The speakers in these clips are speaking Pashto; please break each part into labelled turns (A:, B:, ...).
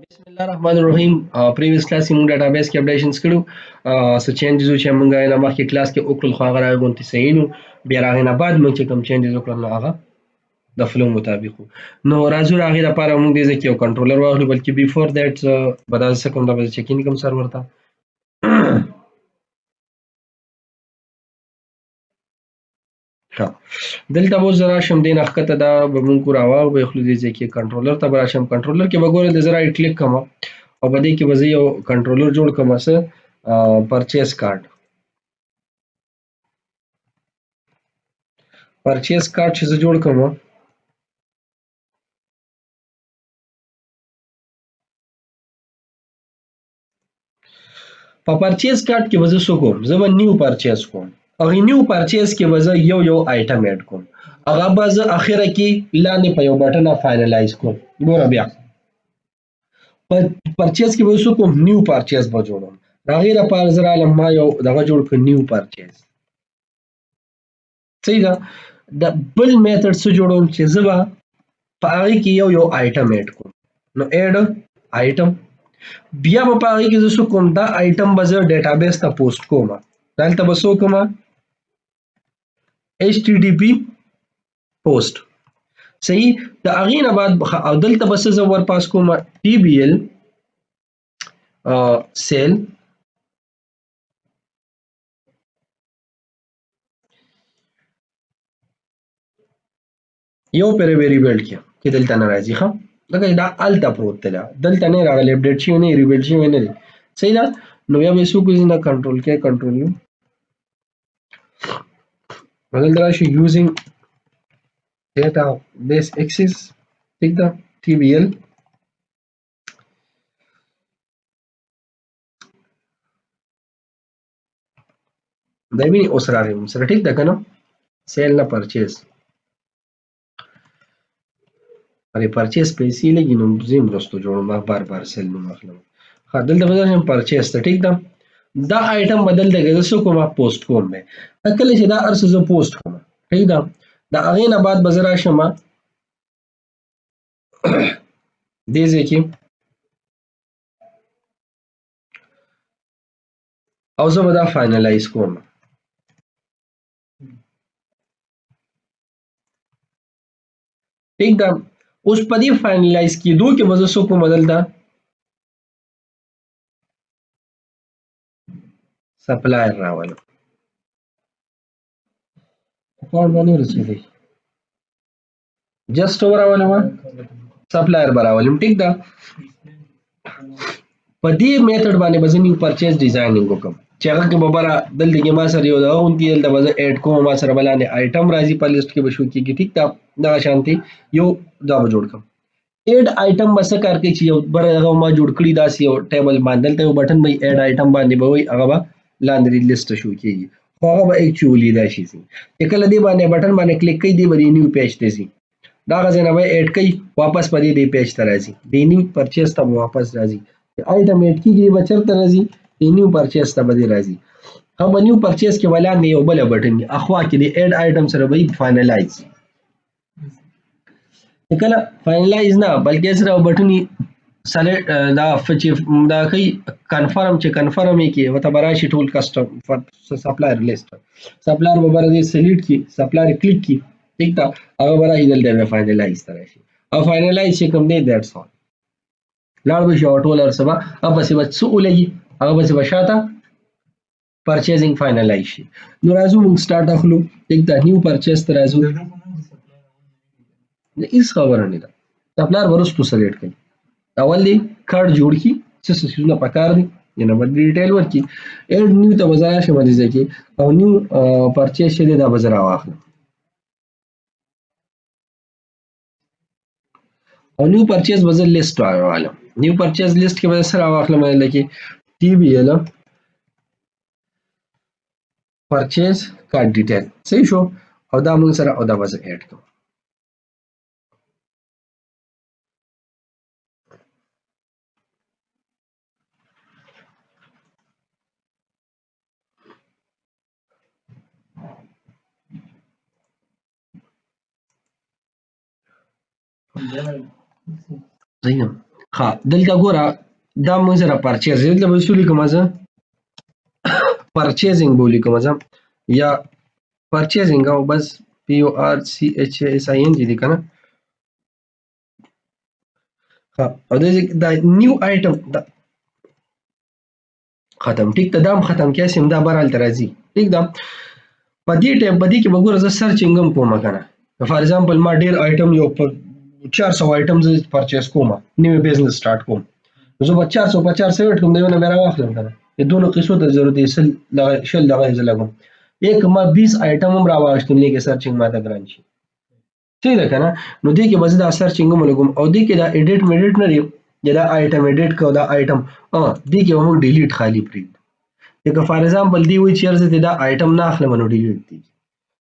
A: बिस्मिल्लाहिर्रहमानिर्रहीम previous class کې موږ ډیټابیس کې اپډیشنز کړو څه چینجز چې موږ یې نه مخکې کلاس کې وکړل خو هغه راغونتي صحیح نو بیا راغی نه بعد موږ چې کوم چینجز وکړل نو هغه د فلو مطابق وو. نو راځو راغی لپاره موږ دې ځکه یو کنټرولر واخلو بلکې بیفور دیټ بدل څه کوم د چیک ان کوم سرور ته ها دلته به زه راشم دې نه ښکته دا به موږ راواغ به خلو دې ځکه کنټرولر ته به راشم کنټرولر کې به ګوره د زه رایټ کلیک کوم او په دې کې به زه یو کنټرولر جوړ کوم څه پرچیز کارت چې زه جوړ کوم په پرچیز کارت کې به زه څه کوم زه به نیو پرچیز کوم هغه نیو پرچیز کې به زه یو آیټم اډ کوم هغه به زه اخره کې لاندې په یو بټن فائنلایز کوم ګوره بیا په پرچیز کې به څه کوم نیو پرچیز به جوړوم هغه لپاره زه رالم ما یو دغه جوړ کړ نیو پرچیز صحیح ده د بل میتھډ څه جوړوم چې زه به په هغه کې یو آیټم اډ کوم نو اډ آیټم بیا په هغه کې زه څه کوم دا آیټم به زه ډیټابیس ته پوسټ کوم دلته به څه کوم HTTP پوسټ صحیح د هغې نه بعد او دلته به څه زه ور پاس کوم TBL سیل یو پر ویریبل کې دلته نه راځي ښه لکه دا الته پروت دی دلته نه راغلی اپډیټ شوی نه ریبیلډ شوی نه دی صحیح ده نو بیا به څه کوو نه کنټرول کې کنټرول یو دلته راشي یوزینګ database access ٹھیک ده TBL دا ویني اوس راغی سره ټیک ده کنه سیل نه پرچیز اره پرچیز پیسې لګي نو زم رستو جوړم بار بار سیل نو اخلم ها دلته بدل پرچیز ته ټیک ده دا آیټم بدل دی که زه کومه پوسټ کوم به کله چې دا ارس زه پوسټ کوم ٹھیک ده دا هغه نه بعد بزرا شمه دې ځکه او زه به دا فائنلایز کوم ٹھیک ده اوس په دې فائنلایز کېدو کې به زه څه کوم دلته سپلایر راولم اکاونټ باندې ورسېږي جست راولم سپلایر براولم ټیک ده په دې میتھډ باندې به زه نیو پرچیز ډیزاینینګ وکم چې هغه کې به بره دلته کې ما سره یو دغه غونډې دلته به زه اډ کوم ما سره بلاندې آیټم راځي په لیست کې به شو کېږي ټیک ده دغه شانتي یو دا به جوړ کړم اډ آیټم به څه کار کوي چې یو بره هغه ما جوړ کړي داسې یو ټیبل باندې دلته یو بټن به اډ آیټم باندې به وي هغه به لاندې لیست شو کېږي خو هغه به ایکچولی دا شي چې کله دې باندې بټن باندې کلیک کوي دی به نیو پیج ته ځي دا غزه نه به اډ کوي واپس په دې پیج ته راځي د نیو پرچیز ته واپس راځي آیټم اډ کیږي به چرته راځي د نیو پرچیز ته به راځي هم نیو پرچیز کې ولاندې یو بل بټن اخوا کې د اډ آیټم سره به فائنلایز کله فائنلایز نه بلکې سره بټن سلیکټ دا چې دا کوي کنفرم چې کنفرم یې کې وته براشي ټول کسٹم سپلایر لیست سپلایر به بر دې سلیکټ کی سپلایر کلیک کی ٹھیک ده هغه براشي دلته فائنلایز ترشي او فائنلایز چې کوم دی دیټس آل لاړ به شو ټول ارسبه او بس به څه ولګي هغه بس به شاته پرچیزینګ فائنلایز شي نو راځو موږ سٹارټ اخلو ټیک ده نیو پرچیز ته راځو نه هیڅ خبره نه ده سپلایر ورستو سلیکټ کړئ اول دی کارت جوړ کی څه څه پکار دي ینه بد ډیټیل ورکی اډ نیو ته وزرا شمه دي ځکه او نیو پرچیز شه دي دا وزرا واخلم او نیو پرچیز وزر لیست راوالم نیو پرچیز لیست کې به سره واخلم لکه TBL پرچیز کارت ډیټیل صحیح شو او دا موږ سره او دا وزر اډ کوم زینم ها دلته ګوره دا موږ سره پرچیز دلته به څه لیکم زه پرچیزینګ به ولیکم زه یا پرچیزینګ او بس پی او آر سی ایچ ایس آی ان جی دی کنه ها او دا نیو آیټم ختم ټیک ته دام ختم کیسې هم دا برال ته راځي ټیک ده په دې ټایم په دې کې به ګوره زه سرچینګ هم کوم کنه فار ایگزامپل ما ډیر آیټم یو 400 آیټم زه پرچیز کوم نیو بزنس سٹارټ کوم زه به 400 په 400 وټ کوم دیونه مې راواخلم کنه د دوه قصو ته ضرورت یې شل دغه زه لګم یک ما 20 آیټم هم راواغشتم لیکه سرچینګ ماته ګران شي ٹھیک ده کنه نو دې کې به زه دا سرچینګ هم لګم او دې کې دا ایډیټ میډیټ نه دی دا آیټم ایډیټ کو دا آیټم دې کې هم ډیلیټ خالی پرې لکه فار ایگزامپل دی وی چې ارزه دا آیټم نه اخلم نو ډیلیټ دي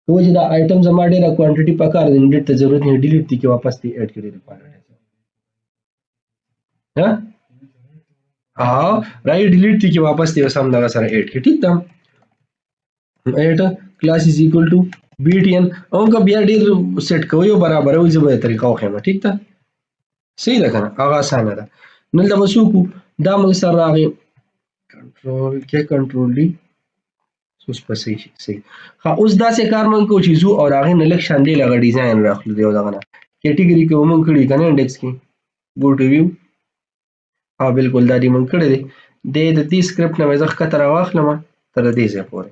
A: تو چې دا آیټم زما ډیره کوانټیټي پکار دی ډیټ ته ضرورت نه ډیلیټ دي کې واپس دی اډ کړی ریکوایرډ ها راي ډیلیټ دي کې واپس دی سم دا سره اډ کې ٹھیک ده اډ کلاس از ایکوال ټو btn او که بیا ډیر سیټ کوي او برابر وي زبر طریقه خو ما ټیک ده صحیح ده کنه هغه اسانه ده نن دا وسوکو دا موږ سره راغی کنټرول کې کنټرول دی اوس په صحیح ها اوس دا څه کار مونږ کو چې زو او هغه نه لک شان دی لغه ډیزاین راخلو دی دغه کیټګری کې مونږ کړی کنه انډیکس کې گو ټو ویو ها بالکل دا دی مونږ کړی دی د دې سکرپټ نه زه خطر واخلم تر دې ځای پورې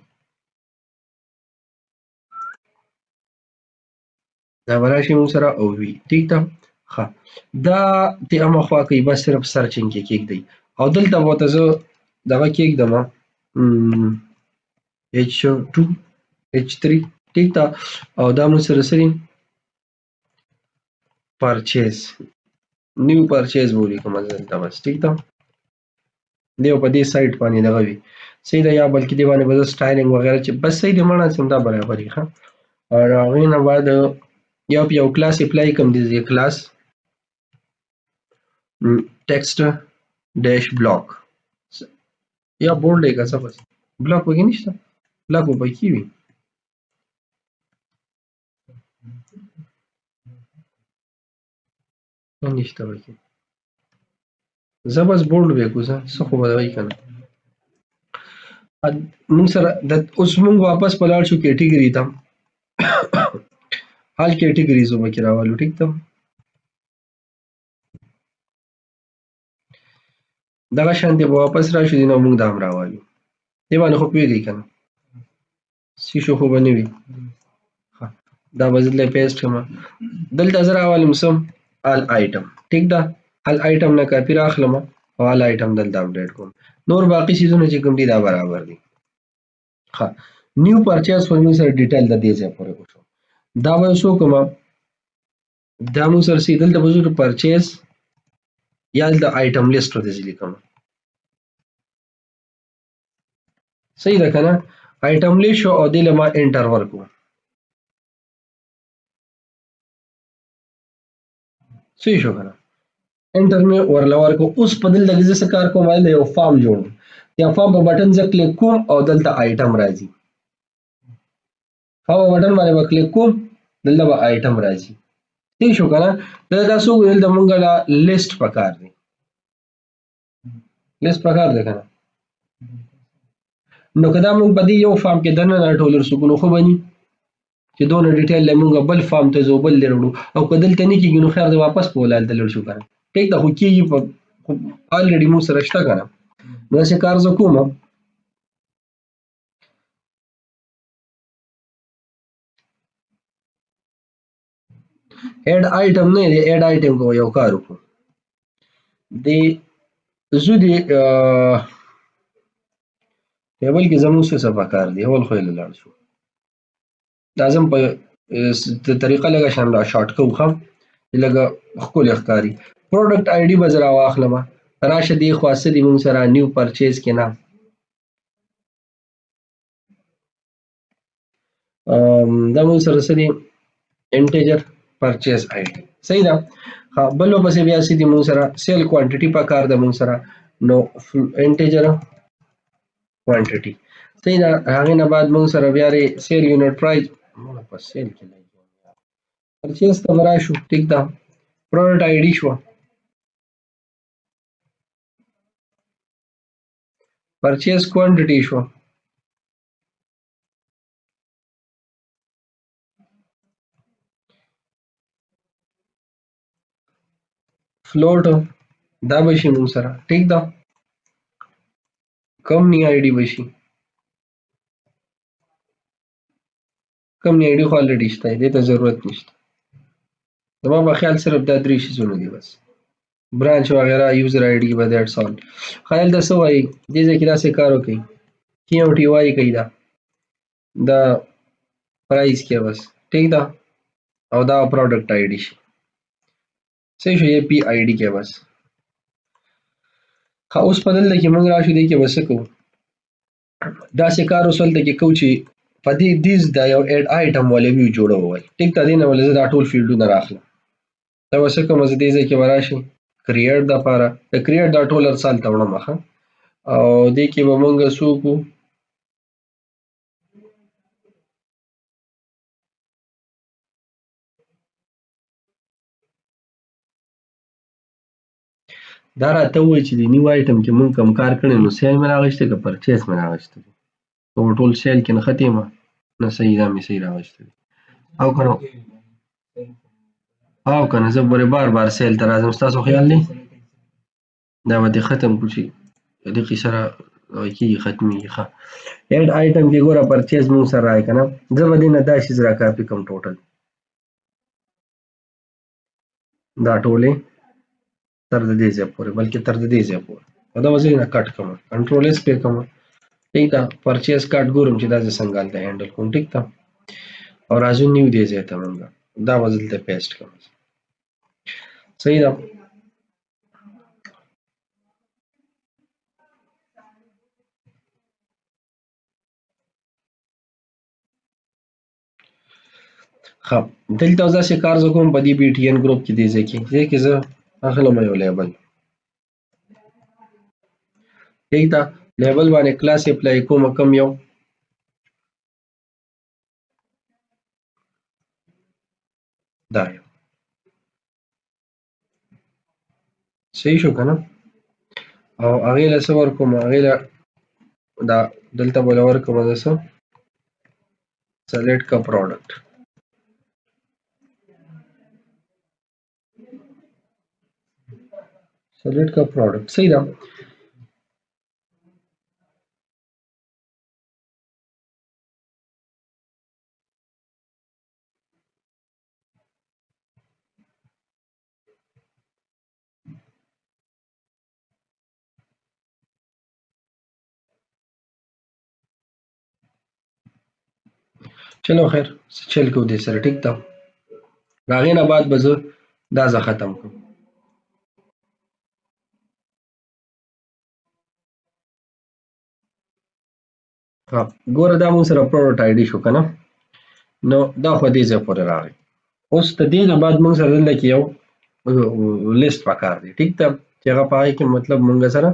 A: دا وراشي مونږ سره او وی ٹھیک ده ها دا ته امخوا کوي بس صرف سرچینګ کې کېږي او دلته وته زه دغه کېږم H2 H3 ٹھیک ده او دا مونږ سره سری پرچیز نیو پرچیز بولی کوم دلته بس ٹھیک ده دیو په دې سایت باندې دغه وی صحیح ده یا بلکې دی باندې بس سټایلینګ وغیرہ چې بس صحیح دی مړه سم دا برابرې ښه او هغه نه بعد یو کلاس اپلای کوم دی کلاس text dash block या बोर्ड लेगा सब बस ब्लॉक वगैरह नहीं ब्लॉक वो भाई की हुई نشته بکی زبس بورډ وکړو څه خو به وای کنه موږ سره د اوس موږ واپس پلاړ شو کیټګری ته حال کیټګریز وبکې راوالو ټیک ته دغه شان دی واپس راشو دي نو موږ دام راوالو دی باندې خو پیږي کنه سی شو خو باندې وي دا بدله پیسټ کما دلته زرا راوالم سم ال آیټم ٹھیک ده ال آیټم نه کاپی راخلم او ال آیټم دلته اپډیټ کوم نور باقی چیزونه چې کوم دي دا برابر دي ها نیو پرچیز فورمول سره ډیټیل د دې ځای پورې وشو دا به شو کوم دا مو سره سي دلته وزو پرچیز یا د آیټم لیست ته ځلی کوم صحیح ده کنه آیټم لیست او دله ما انټر ورکو صحیح شو کنه انټر می ورلور کو اوس په دل دغه څه کار کوم د یو فارم جوړ یا فارم په بٹن ځکه کلیک کوم او دلته آیټم راځي فارم بٹن باندې کلیک کوم دلته به آیټم راځي صحیح شو کنه دا تاسو ول د مونږه لیست پکار دی لیست پکار دی کنه نو کدا مونږ په دې یو فارم کې دنه ټولر سکونو خو بني چې دونه ډیټیل لمونږه بل فارم ته زو بل لرو او کدل ته نه کیږي نو خیر دی واپس پولال دلر شو کنه ټیک دا خو کیږي په الریډي مو سره شته کنه نو څه کار ز کوم اډ آیټم نه دی اډ آیټم کو یو کار وکړو دی زو دی ټیبل کې زموږ څه پکار دی اول خو لاړ شو لازم په طریقه لګه شان لا شارټ کو خم لګه خپل اختیاري پروډکټ آی ډي بزرا واخلم راشه دی خاصه دی مون سره نیو پرچیز کې نه دا مون سره سړي انټیجر پرچیز آی ډي صحیح ده بل په بیا سي دی مون سره سیل کوانټیټي پکار ده مون سره نو انټیجر کوانټیټي صحیح ده هغه نه بعد مون سره بیا سیل یونټ پرایس مونږ په سیل کې پرچیز ته راشو ټیک ده پروډکټ آی ډي شو پرچیز کوانټیټي شو فلوټ دا بشي مونږ سره ټیک ده کمپنی آی ډي بشي کمپنی آی ډي خو الریډي شته دې ته ضرورت نشته زما په خیال صرف دا درې شیزونه دي بس برانچ وغیرہ یوزر آی ډي به دیټس آل خیال د څه وایي دې ځای کې داسې کار وکړي کی او ټي وایي کوي دا پرایس کې بس ټیک ده او دا پروډکټ آی ډي شي صحیح شو یہ پی آئی ڈی کې بس ښه اوس په دلته کې موږ راشو دې کې به څه کوو داسې کار اوس هلته کې کوو چې په دې دیز دا یو ایډ آیټم ولې ویو جوړول ټیک ده دې نه ولې زه دا ټول فیلډونه راخلم دا به څه کوم زه دې ځای کې به راشي کریټ دپاره د کریټ دا ټول هر څه هلته وړم ښه او دې کې به موږ څه وکړو دا راته ووایي چې د نیو آیټم کې موږ کوم کار کړی نو سیل مې راغشتی که پرچیز مې راغشتی دی که ټول سیل کې نښتې یم نه صحیح دا مې صحیح راغشتی دی او که نه او که نه زه به بار بار سیل ته راځم ستاسو خیال دی دا به دې ختم کړو چې دقیقې سره کېږي ختمېږي ښه ایډ آیټم کې ګوره پرچیز موږ سره راغی که نه زه به دې نه دا شیز را کاپي کړم ټوټل دا ټولې تر د دې ځای پورې بلکې تر د دې ځای پورې او دا به زه نه کټ کړم کنټرول ایس پې کړم ټیک ده پرچیز کارت ګورم چې دا زه څنګه هلته هینډل کوم ټیک ده او راځو نیو دې ځای ته مونږ دا به دلته پیسټ کړم صحیح ده ښه دلته اوس داسې کار زه کوم په دې بي ټي این ګروپ کې دې ځای کې زه اخلم یو لیبل ټیک ده لیبل باندې کلاس اپلای کوم کم یو دا یو صحیح شو که نه او هغې له څه ورکوم هغې له دا دلته به له ورکوم زه څه سلیکټ کا پروډکټ سلیکټ کا پروډکټ صحیح ده چلو خیر چل کوو دې سره ټیک ده د هغې نه بعد به زه دا زه ختم کړم ګوره دا مونږ سره پروډکټ آی ډي شو که نه نو دا خو دې ځای پورې راغی اوس د دې نه بعد مونږ سره دلته کې یو لیست پکار دی ټیک ده چې هغه په هغې کې مطلب مونږ سره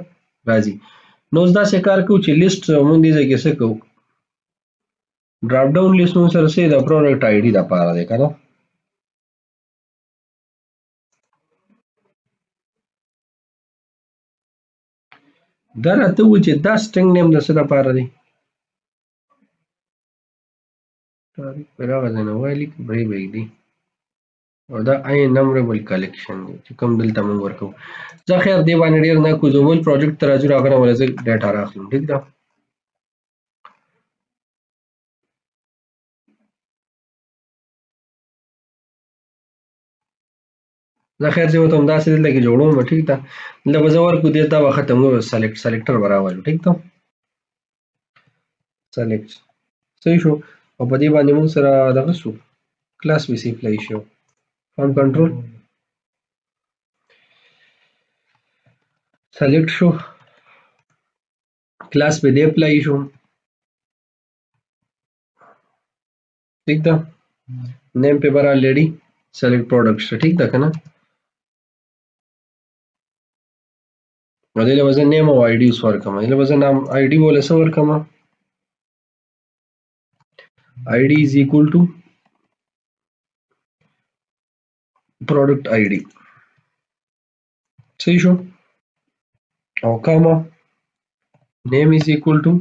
A: راځي نو اوس داسې کار کوو چې لیست مونږ دې ځای کې څه کوو ډراپ ډاون لیست مونږ سره څه د پروډکټ آی ډي دپاره دی که نه دا راته ووایي چې دا سټرنګ نیم د څه دپاره دی تاریخ پر هغه ځای نه وایي بری پرېږدي او دا آی نمبربل کلیکشن دی چې کوم دلته مونږ ورکوو زه خیر دې باندې ډېر نه کوو زه بل پروجیکټ ته راځو هغه نه ولې زه ډیټا راخلم ټیک ده زه خیر زه ورته همداسې دلته کې جوړوم ټیک ده دلته به زه ورکړو دې ته به ختموو سلیکټر به راولو ټیک ده سلیکټ صحیح شو او په دې باندې مونږ سره دغه شو کلاس ویس اپلای شو فارم کنټرول سلیکټ شو کلاس په دې اپلای شو ٹھیک ده نیم पे बरा लेडी सेलेक्ट प्रोडक्ट्स ठीक ده کنه ودله وزن نیم او آی ډی وس ورکم دله وزن نام آی ډی ولا څه ورکم آی ډی از ایکوال ټو پروډکټ آی ډی صحیح شو او کاما name is equal to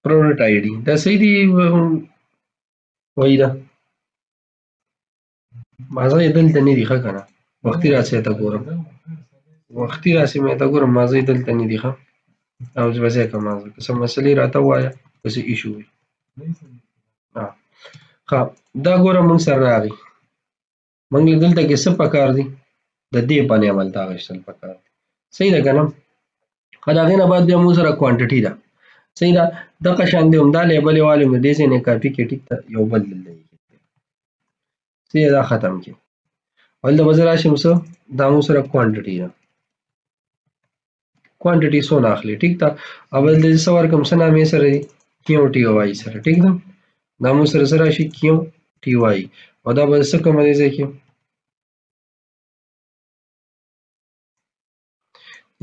A: product ID دا صحیح دی وای دا مازه یې دلته نه دی ښه کنه وختي راسي ته ګورم وختي راسي مې ته ګورم مازه یې دلته نه دی ښه او زه بس کوم مازه که څه مسلې راته وایا بس ایشو وي ها دا ګورم موږ سره راغی موږ دلته کې څه پکار دي د دې باندې عمل تا غشتل پکار دي صحیح ده کنه خدای نه بعد بیا موږ سره کوانټیټي ده صحیح ده دغه شان دی همدا لیبل والو مې دې نه کاپی کې ټیک ته یو بل دی صحیح دا ختم کی ول د وزر راشم څه دا موږ سره کوانټیټي ده کوانټیټي سونه اخلي ټیک ده اول د څور کوم څه نامې سره دی کیو ټی وای سره ټیک ده دا موږ سره سره شي کیو ټی وای او دا به څه کوم دی ځکه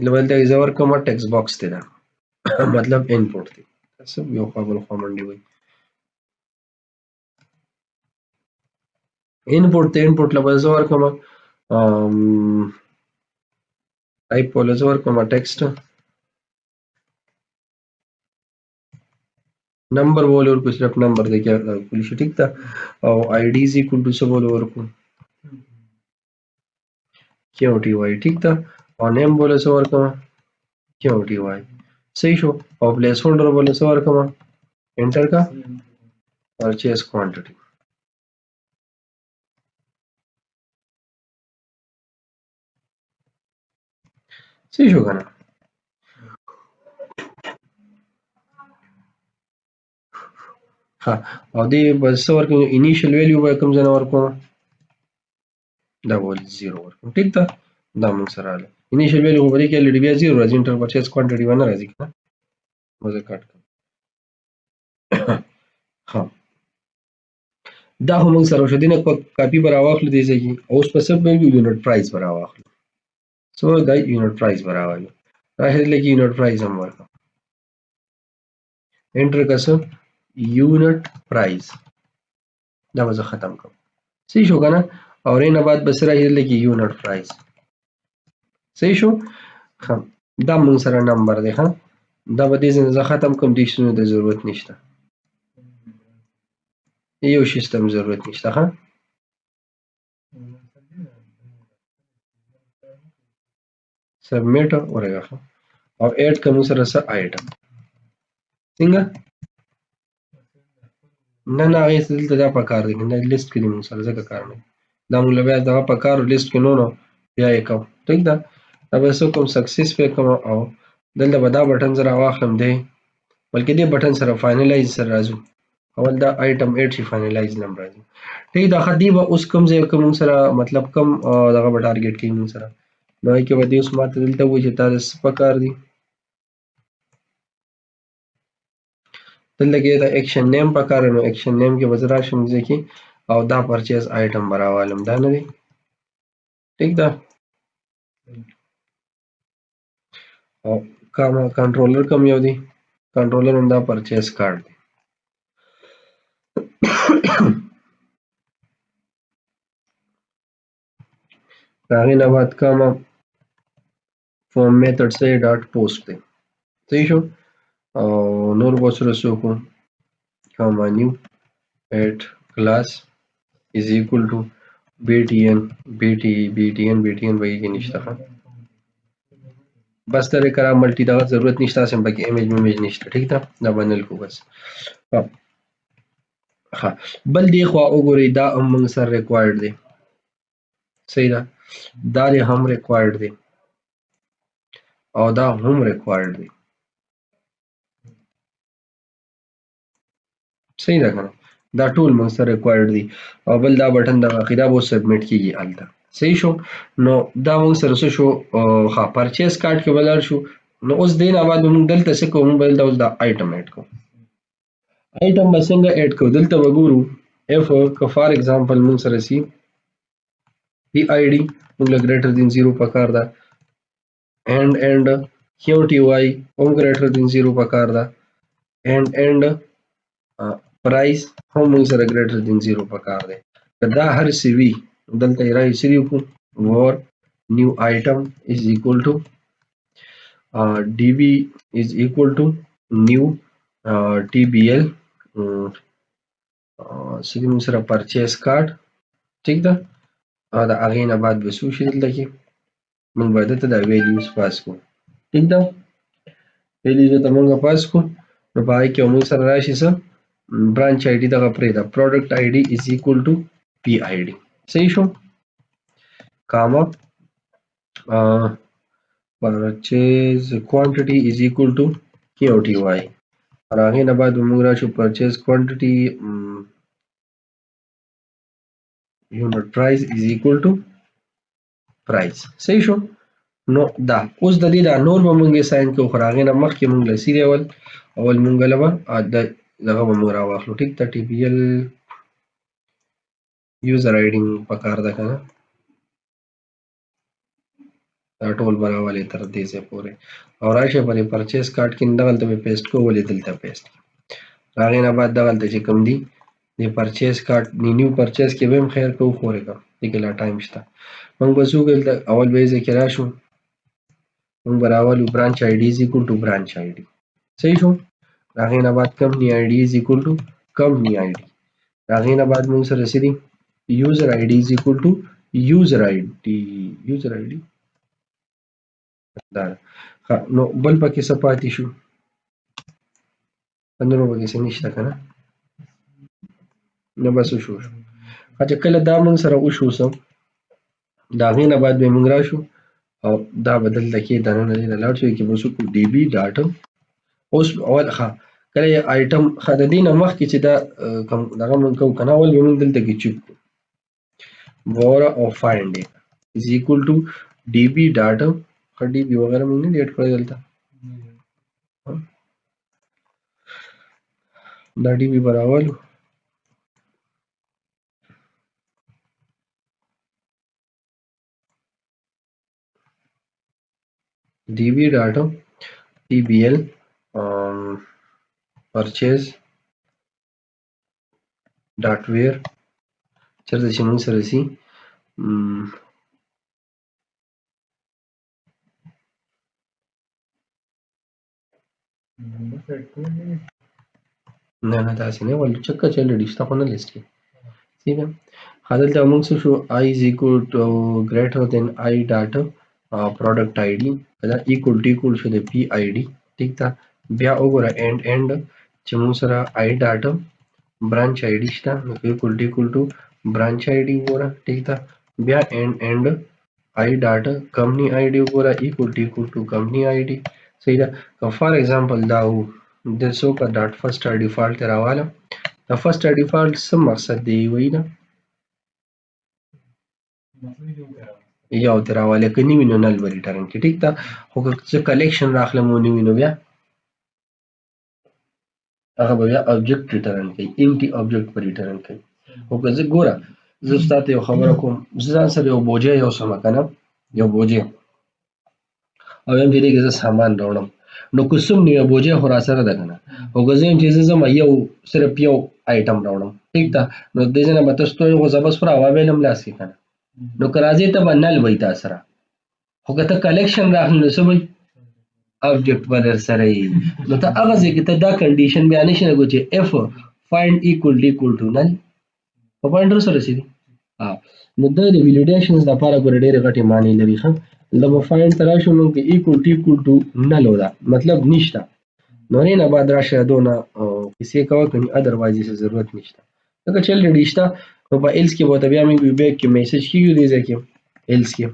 A: لول د زور کومه ټیکس باکس دی دا مطلب انپوټ دی سب یو قابل خامنډي وي انپوټ ته انپوټ لول زور کومه ټایپ ول زور کومه ټیکسټ نمبر بول ورکو صرف نمبر دی کې کول شي ټیک ده او آی ډی از ایکوال ټو څه بول ورکو کیو ټی وای ټیک ده او نیم بول څه ورکوم کیو ټی وای صحیح شو او پلیس هولډر بول څه ورکوم انټر کا پرچیز کوانټیټي صحیح شو کنه ها او دې بس ورکوم انیشل ویلیو به کوم ځای ورکوم دا بول 0 ورکوم ټیک ده دا موږ سره راغله انیشل ویلیو په دې کې لډ بیا 0 راځي انټر پرچیز کوانټیټي باندې راځي کنه مزه کاټ ها دا هم موږ سره شدینه کاپی برا واخلو دي ځکه اوس په سب یونټ پرایس برا واخلو سو دا یونټ پرایس برا واخلو راشه لکه یونټ پرایس هم ورکوم انټر کسو یونٹ پرائز دا وزه ختم کوم صحیح شو کنه او رینه بعد بس راځي لګي یونٹ پرائز صحیح شو دا مون سره نمبر دی ها دا به دې زه ختم کوم دي شنو د ضرورت نشته یو سیستم ضرورت نشته ها سبمیټ ورغه او اډ کوم سره س آیټم څنګه نه نه هغه دلته دا پکار دی نه لیست کې موږ سره ځکه کار نه دا موږ بیا دا پکار لیست کې نو بیا یې کوم ټیک ده دا به څه کوم سکسس په کوم او دلته به دا بٹن سره واخلم دی بلکې دې بٹن سره فائنلایز سره راځو اول دا آیټم 8 شي فائنلایز نمبر راځي ټیک دا خدي به اوس کوم ځای کوم سره مطلب کم دغه به ټارګټ کوي موږ سره نو کې به دې اوس ماته دلته وایي چې تاسو پکار دی دلته کې دا اکشن نیم پکار نو اکشن نیم کې وزرا شم ځکه او دا پرچیز آیټم براوالم دا نه دی ٹھیک ده او کوم کنټرولر کوم یو دی کنټرولر هم دا پرچیز کارت دی راغی نه بعد کوم فورم میتھډ سے ډاٹ پوسټ دی صحیح شو او نور به سره سوکو کاما نیو ایٹ کلاس از ایکول ټو btn وایي کې نشته بس ترې کرا ملټي دا ضرورت نشته سم بګي ایمیج نشته ٹھیک ده دا باندې کو بس ها بل دی خو وګورئ دا هم موږ سره ریکوایرډ دی صحیح ده دا هم ریکوایرډ دی او دا هم ریکوایرډ دی صحیح ده کنه دا ټول موږ سره ریکوایرډ دي او بل دا بٹن دا عقیده بو سبمیټ کیږي الته صحیح شو نو دا موږ سره څه شو ها پرچیز کارت کې بلل شو نو اوس دین بعد موږ دلته څه کوم بل دا اوس دا آیټم اډ کوم آیټم به څنګه اډ کوو دلته وګورو اف فار ایگزامپل موږ سره سی پی آی ډی موږ ګریټر دین 0 پکار دا اینڈ کیو ټی وای هم ګریټر دین 0 پکار دا اینڈ پرایس هم موږ سره ګریټر دین 0 پکار دی دا هر سی وی دلته راځي سری کو ور نیو آیټم از ایکوال ټو DB is equal to new TBL سیدی موږ سره پرچیز کارت ټیک ده او د هغې نه بعد به څه وشي دلته کې موږ به دلته دا ویلیوز پاس کړو ټیک ده ویلیوز ته موږ پاس کړو نو په هغې کې به موږ سره راشي څه برانچ آی ډي دغه پرېږده پروډکټ آی ډي از equal to پی آی ډي صحیح شو کاما purchase quantity is equal to KOTY اور هغې نه بعد به موږ راشو purchase quantity unit price is equal to price صحیح شو نو دا اوس د دې دا نور به موږ ساين کوو خو هغې نه مخکې موږ له سیدی اول موږ له به دغه به موږ راواخلو ټیک ده TBL user ID پکار ده که نه دا ټول به راولې تر دې ځای پورې او راشئ په دې پرچیز کارت کې دغلته مې پیسټ کوو ولې دلته پیسټ هغې نه بعد دغلته چې کوم دي د پرچیز کارت نیو پرچیز کې به هم خیر کوو خورې که دې کې لا ټایم شته موږ به څه وکړو دلته اول به یې ځای کې راشو موږ به راولو برانچ آی ډي از equal to برانچ آی ډي صحیح شو هغې نه بعد کمپنی آی ډي از equal to کمپنی آی ډي هغې نه بعد موږ سره څه دي یوزر آی ډي از equal to یوزر آی ډي دا نو بل پکې څه پاتې شو نور پکې څه نشته که نه نو بس وشو چې کله دا موږ سره وشو څه د هغې نه بعد به موږ راشو او دا به دلته کې دننه دې نه لاړ شو کې به څه وکړو ډي بي ډاټم اوس اول کله یې آیټم د دې نه مخکې چې دا کوم دغه موږ کوو که نه اول به موږ دلته کې چک کړو بورا او فایند از equal to ډي بي ډاټم ډي بي وغیره موږ نه دي اډ کړی دلته دا ډي بي به راولو DB data TBL purchase dot where چرته چې موږ سره سي نه داسې نه ول چکه چې لري شته خو نه لیست کې ٹھیک ہے دلته موږ څه شو I is equal to greater than I data product ID دا equal شو د PID ٹھیک ده بیا وګوره end چې موږ سره I data branch ID شته نو equal to branch ID وګوره ٹھیک ده بیا end I data company ID وګوره equal to company ID صحیح ده که فار ایگزامپل دا و د څوک ډاټ فرست ډیفالت راواله د فرست ډیفالت څه مقصد دی وایي نه یو ترې راواله که نه وي نو نل به ریټرن کړي ټیک ده خو که څه کلیکشن راخلم او نه وي نو بیا هغه به بیا آبجیکټ ریټرن کوي امټي آبجیکټ به ریټرن کوي خو که زه ګوره زه ستا ته یو خبره کوم زه ځان سره یو بوجۍ یوسمه که نه یو بوجۍ او یم چې دې کې زه سامان راوړم نو که څوم نو یو بوجۍ خو راسره ده که نه خو که زه یم چې زه ځم یو صرف یو آیټم راوړم ټیک ده نو دې ځای نه به ته ستورې خو زه به سپره وابیل هم لاس کې که نه نو که راځې ته به نل وي تا سره خو که ته کلیکشن راخلې نو څه وي آبجیکټ به در سره وي نو ته هغه ځای کې ته دا کنډیشن بیا نشي نه کولی چې اف فایند equal to نل په پوینټر سره رسېږي نو دا د ویلیډیشنز لپاره ګوره ډېرې غټې معنی لري ښه دغه فایند ته راشو موږ equal to نل ده مطلب نشته نو هغې نه بعد راشه دونه کیسې کوه که ادروایز یې ضرورت نشته ځکه چې الریډي شته نو په ایلس کې به ورته بیا موږ بیک کې میسج کېږو دې ځای کې ایلس کې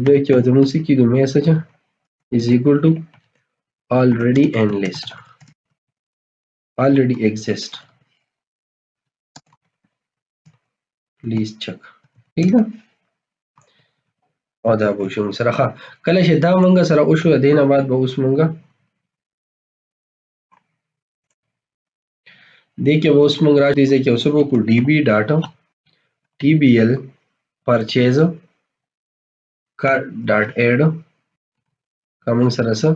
A: بیک کې ورته موږ څه کېږو میسج is equal to already and list already exist please check ٹھیک ده او دا به وشي موږ سره ښه کله چې دا موږ سره وشو د دې نه بعد به اوس موږ دې کې به اوس موږ راشو دې کې اوس به وکړو ډي بي ډاټا TBL purchase ډاټ ایډ که موږ سره څه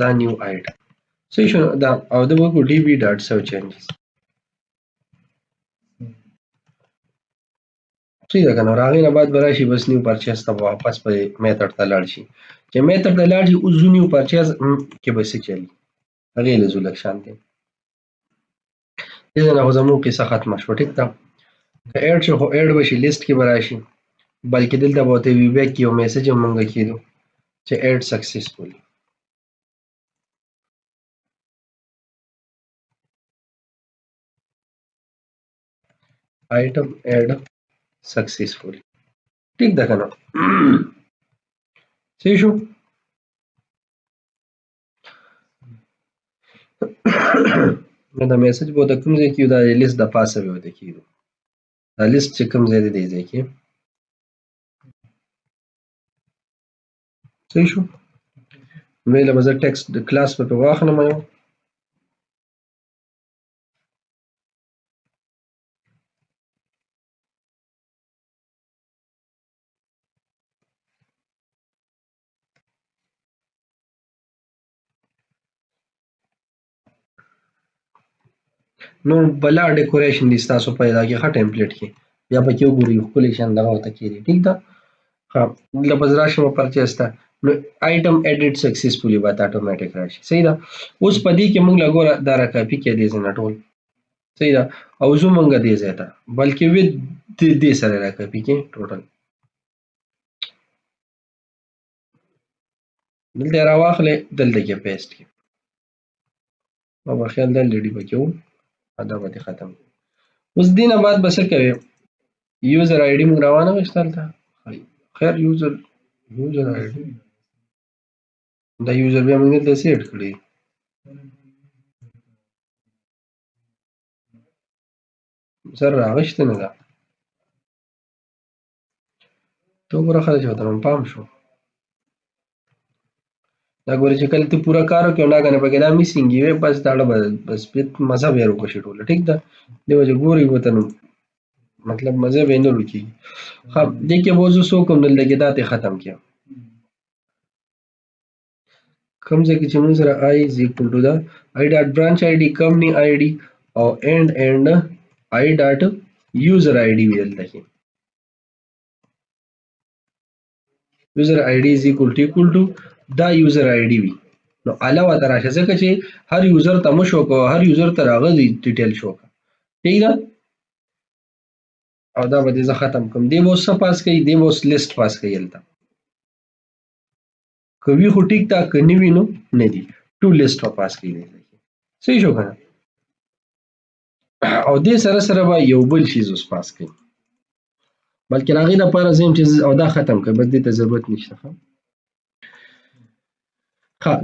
A: دا نیو آیټم صحیح شو دا او دا به وکړو ډي بي ډاټ سیو چینجز صحیح ده که نه هغې نه بعد به راشي بس نیو پرچیز ته به واپس په میتډ ته لاړ شي چې میتډ ته لاړ شي اوس زه نیو پرچیز کې به څه چلي هغې له ځو لږ شانتې دې ځای نه خو زموږ قصه ختمه شوه ټیک ده که ایډ شو خو ایډ به شي لیست کې به راشي بلکې دلته به ورته وي بیک کې یو میسج هم مونږ کېدو چې ایډ سکسیسفول آیټم ایډ سکسیسفول ټیک ده که نه صحیح شو نو دا میسج به ورته کوم ځای کې دا لیست د پاسه به ورته کېږدو دا لیست چې کوم ځای دی دې ځای کې صحیح شو ویله به زه ټیکسټ د کلاس به پرې واخلم یو نو بلا ډیکوریشن دي ستاسو پیدا کې ښه ټمپلیټ کې بیا پکې وګورئ ښکلی شان دغه ورته کېږي ټیک ده ها دلته به زه راشم پرچیز ته نو آیټم ایډیټ سکسیسفولي به اتوماټیک راشي صحیح ده اوس په دې کې موږ له ګوره دا راکاپي کې دې ځای نه ټول صحیح ده او ځو موږ دې ځای ته بلکې وید دې سره راکاپي کې ټوټل دلته یې راواخلې دلته کې پیسټ کې ما به خیال دا لډي به کې و دا به دې ختم اوس دې نه بعد به څه کوې یوزر آی ډي موږ روانه ویشت هلته خیر یوزر آی ډي دا یوزر بیا موږ دلته سیټ کړی سر راغشته نه ده ته وګوره ښه ده چې ورته پام شو دا ګوره چې کله ته پوره کار وکړې او ناګهانه پکې دا میسینګ وي بس داړه به بس مزه به یې روکشي ټوله ټیک ده دې وجه ګورئ ورته نو مطلب مزه به یې نه روکېږي ښه دې کې به زه څه وکړم دلته کې دا ترې ختم کړم کوم ځای کې چې موږ سره آی از ایکول ټو ده آی ډاټ برانچ آی ډي کمپنی آی ډي او اینډ آی ډاټ یوزر آی ډي وي دلته کې یوزر آی ډي از ایکول ټو دا یوزر آی ډي وي نو علاوه ته راشه ځکه چې هر یوزر ته مو شو کوه هر یوزر ته هغه ډیټیل شو کوه ٹھیک ده او دا به دې زه ختم کړم دې به اوس څه پاس کوي دې به اوس لیست پاس کوي هلته که وي خو ټیک ده که نه وي نو نه دي ټو لیست به پاس کوي دې صحیح شو که نه او دې سره سره به یو بل شیز اوس پاس کوي بلکې د هغې دپاره زه یم چې او دا ختم کړئ بس دې ته ضرورت نشته ښه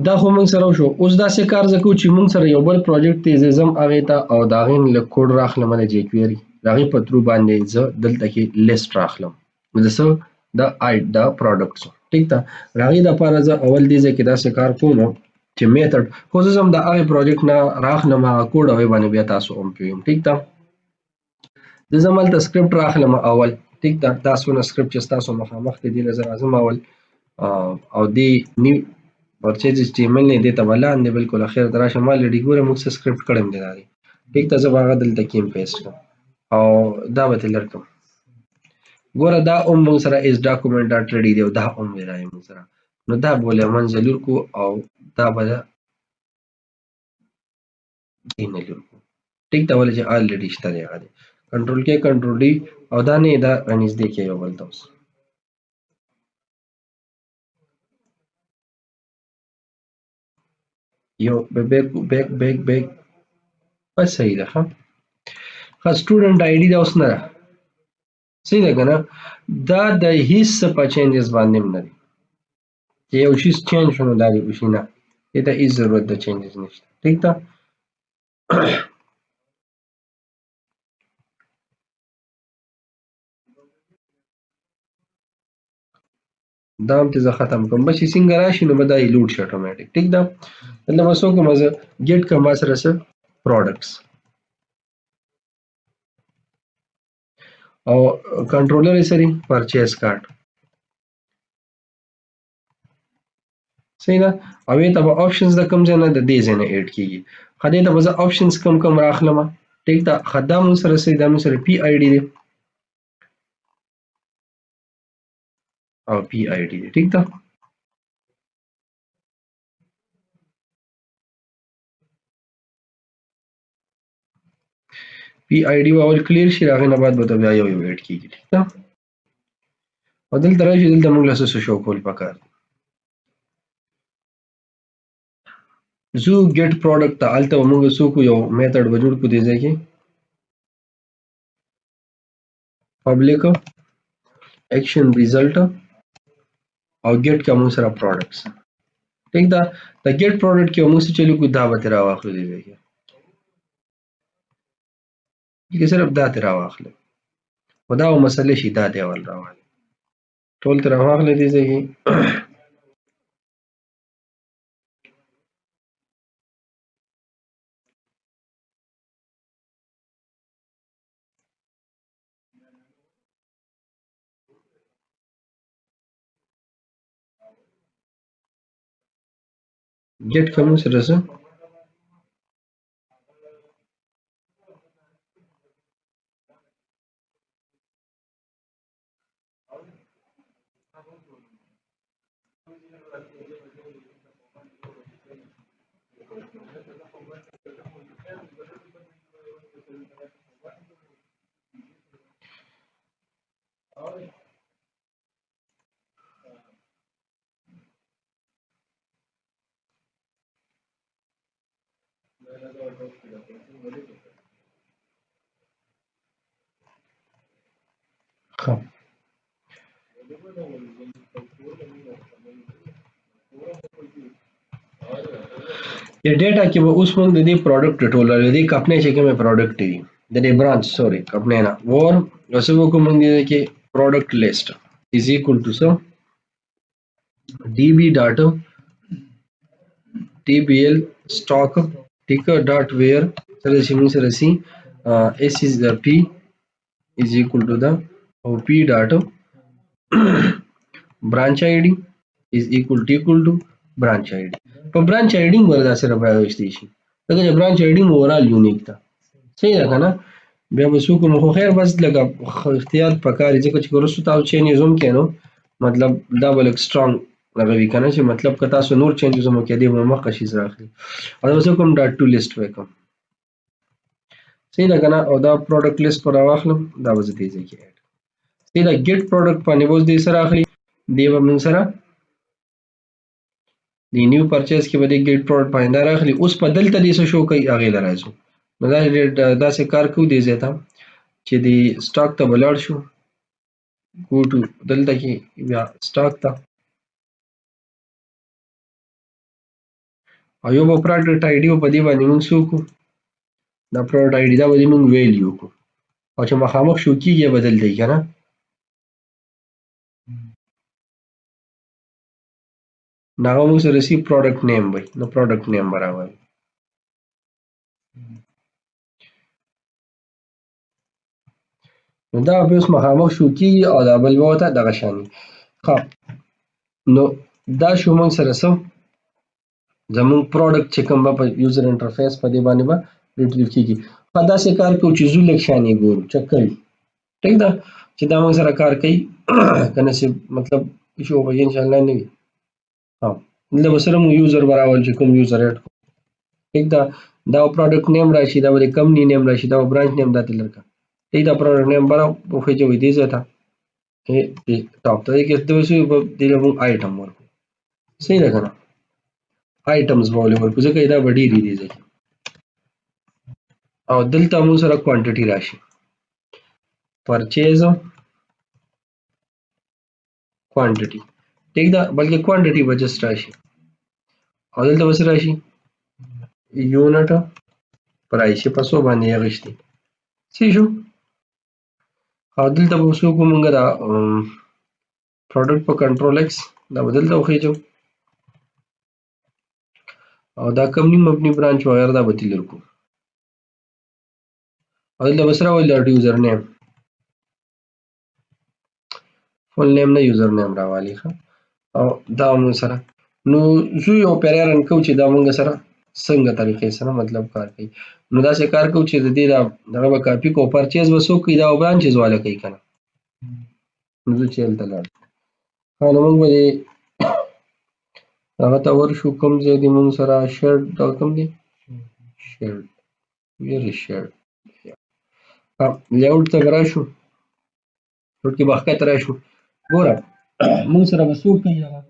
A: دا خو موږ سره وشو اوس داسې کار زه کوو چې موږ سره یو بل پروجیکټ دی زه ځم هغې ته او د هغې نه لږ کوډ راخلم د جې کویري د هغې په ترو باندې زه دلته کې لیست راخلم د څه د پروډکټس ټیک ده د هغې دپاره زه اول دې ځای کې داسې کار کوم چې میتډ خو زه ځم د هغې پروجیکټ نه راخلم هغه کوډ هغې باندې بیا تاسو هم پوهیم ټیک ده زه ځم هلته سکرپټ راخلم اول ټیک ده دا څونه سکرپټ چې ستاسو مخامخ دی دې له زه راځم اول او دې نیو پرچیز HTML نه دې ته به لاندې بالکل اخر ته راشم ما لډي ګوره موږ څه سکرپټ کړی دی دا دی ټیک ده زه به هغه دلته کې هم پیسټ کړم او دا به ترې لر کړم ګوره دا هم موږ سره is document ډاټ ریډي دی او دا هم دی راځي موږ سره نو دا به له منځه لور کړو او دا به دې نه لور کړو ټیک ده ولې چې الریډي شته دی هغه دی کنټرول کې کنټرول ډي او دا نه دا رانږدې کې یو بل ته اوس یو بیک بس صحیح ده ښه سټوډنټ آی ډي دا اوس نه ده صحیح ده که نه دا د هیڅ څه په چینجز باندې هم نه دی چې یو شي چینج شو نو دا دې وشي نه دې ته هیڅ ضرورت د چینجز نشته ټیک ده دا هم ته زه ختم کوم بس چې څنګه راشي نو به دا یې لوډ شي اتوماټیک ټیک ده دلته به څه وکړم زه ګیټ کړم ما سره څه پروډکټس او کنټرولر یې سری پرچیز کارت صحیح ده او دې ته به آپشنز د کوم ځای نه د دې ځای نه ایډ کېږي ښه دې ته به زه آپشنز کم راخلمه ټیک ده ښه دا موږ سره څه دا موږ سره پی آی ډي دی او پی آی ډي دی. ټیک ده. پی آی ډي اول کلیر شي، هغې نه بعد به ته بیا یو یو ایډ کېږي. ټیک ده. او دلته راشي، دلته موږ له څه شو کول پکار دي. زو ګیټ پروډکټ ته هلته به موږ څه وکړو، یو میتھډ به جوړ کړو دې ځای کې پبلیک ایکشن ریزلټ او ګیټ کا موږ سره پروډکټس. ټیک ده. د ګیټ پروډکټ کې موږ څه چلو کو، دا به ترې راواخلو دې ځای کې، چې صرف دا ترې راواخلو، خو دا به مسله شي، دا دې اول راواخلو، ټول ترې راواخلو دې ځای کې. ګیټ کا موږ سره څه ښه. د ډیټا کې به اوس موږ د دې پروډکټ ټول د دې کمپنۍ چې کومه پروډکټ دي د دې برانچ سوري کمپنۍ نه ور اوس وکړو موږ دې کې پروډکټ لیست از ایکوال ټو سم ډي بي ډاټ ټي بي ایل سٹاک ټیکر ډاټ ویر سره چې موږ سره سي اس از پی از ایکوال ټو دا او پی ډاټ برانچ آی ډي is equal to branch ID. په برانچ آی ډي وردا سره راوستي شي، دغه برانچ آی ډي مورال یونیک ده. صحیح ده کنه. بیا به څوک مخ خیر بس لګه اختیار پکاري، ځکه چې ورسو تاسو چینج هم کینو مطلب دا بل سترونګ لګوي کنه، چې مطلب که تاسو نور چینجز هم کې دی مخه شي راخلي. او زه کوم ډاټ ټو لیست وکم. صحیح ده کنه. او دا پروډکټ لیست پر واخلم، دا به زه تیزه کې اډ. صحیح ده. ګیټ پروډکټ باندې وځ دې سره اخلي، دی به موږ سره د نیو پرچیز کې به د ګیټ پروډکټ باندې راغلی. اوس په دلته دې څه شو کوي هغې له راځو، نو دا داسې کار کوو دې ځای ته چې د سټاک ته به لاړ شو، ګو ټو دلته کې بیا سټاک ته، او یو به پروډکټ آی ډي په دې باندې موږ څه وکړو، دا پروډکټ آی ډي دا به دې موږ ویلیو وکړو، او چې مخامخ شو کېږي به دلته یې که نه نو هغه موږ سره رسي پروډکټ نیم وي، نو پروډکټ نیم به راوایي. نو دا به اوس مخامخ شو کېږي او دا بل به ورته دغه شان وي. ښه. نو دا شو موږ سره څه زموږ پروډکټ چې کوم به په یوزر انټرفیس په دې باندې به ریټریو کېږي. ښه داسې کار کوو چې زو لږ شان یې ګورو چک کوي. ټیک ده. چې دا موږ سره کار کوي که نه مطلب ایشو به انشاءالله نه وي. ها دلته به سره مو یوزر به راول چې کوم یوزر ایډ کړو. ټیک ده. دا پروډکټ نیم راشي، دا به د کمپنۍ نیم راشي، دا به برانچ نیم داتې لرکه. ٹھیک ہے پروڈکٹ نیم بڑا وخی جو دې ځای ته ټاپ ته کې د وسو د لږ آیټم ورکو. صحیح ده کنه. آیټمز به ورکو ځکه دا به ډېرې دي ځکه. او دلته موږ سره کوانټیټي راشي، پرچیز کوانټیټي. ٹھیک ده. بلکې کوانټیټي به جست راشي، او دلته به څه راشي یونټ پرایس چې په څو باندې اخیستي. صحیح شو. او دلته به څه وکړو موږ دا پروډکټ په کنټرول ایکس دا به دلته وخیچو، او دا کمپنی مبني برانچ وغیره دا به تلې ورکو، او دلته به سره وایي ډاټ یوزر نیم فل نیم نه یوزر نیم راوالي. ښه. او دا موږ سره نو زه یو پیرا رن کوو چې دا موږ سره څنګه طریقې سره مطلب کار کوي. نو داسې کار کوو چې د دې دغه به کاپي کوو، پرچیز به څوک کوي دا برانچیز والا کوي که نه. نو زه چې هلته لاړ ها نو موږ به دې هغه ته ورشو کوم ځای دې موږ سره شیرډ دا کوم دی شیرډ ویری شیرډ لیاوټ ته به راشو لیاوټ کې به ښکته راشو ګوره موږ سره به څوک کوي هغه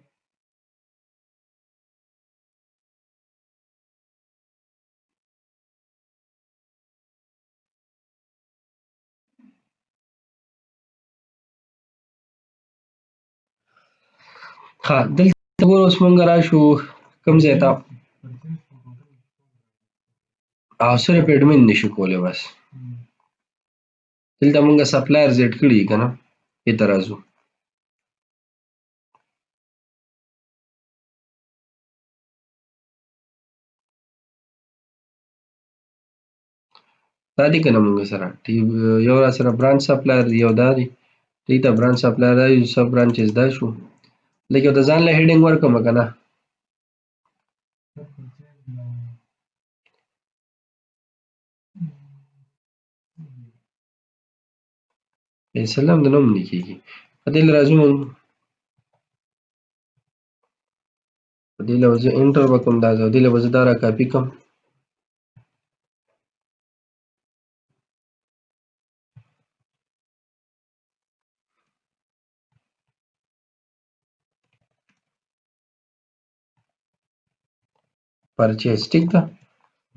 A: ها دلته ګوره اوس موږ راشو کوم ځای ته او صرف اډمن نشو کولی بس دلته موږ سپلایر زیډ کړي که نه دې ته راځو دا دي که نه موږ سره یو را سره برانچ سپلایر دی یو دا دی دې ته برانچ سپلایر دا دی سب برانچز دا شو لکه یو د ځان له هیډینګ ورکړم که نه فیصله هم د نوم لیکېږي په دې له راځو موږ په دې له به زه انټر وکړم دا دې له به زه دا را کاپي کړم پرچیز ټیک ده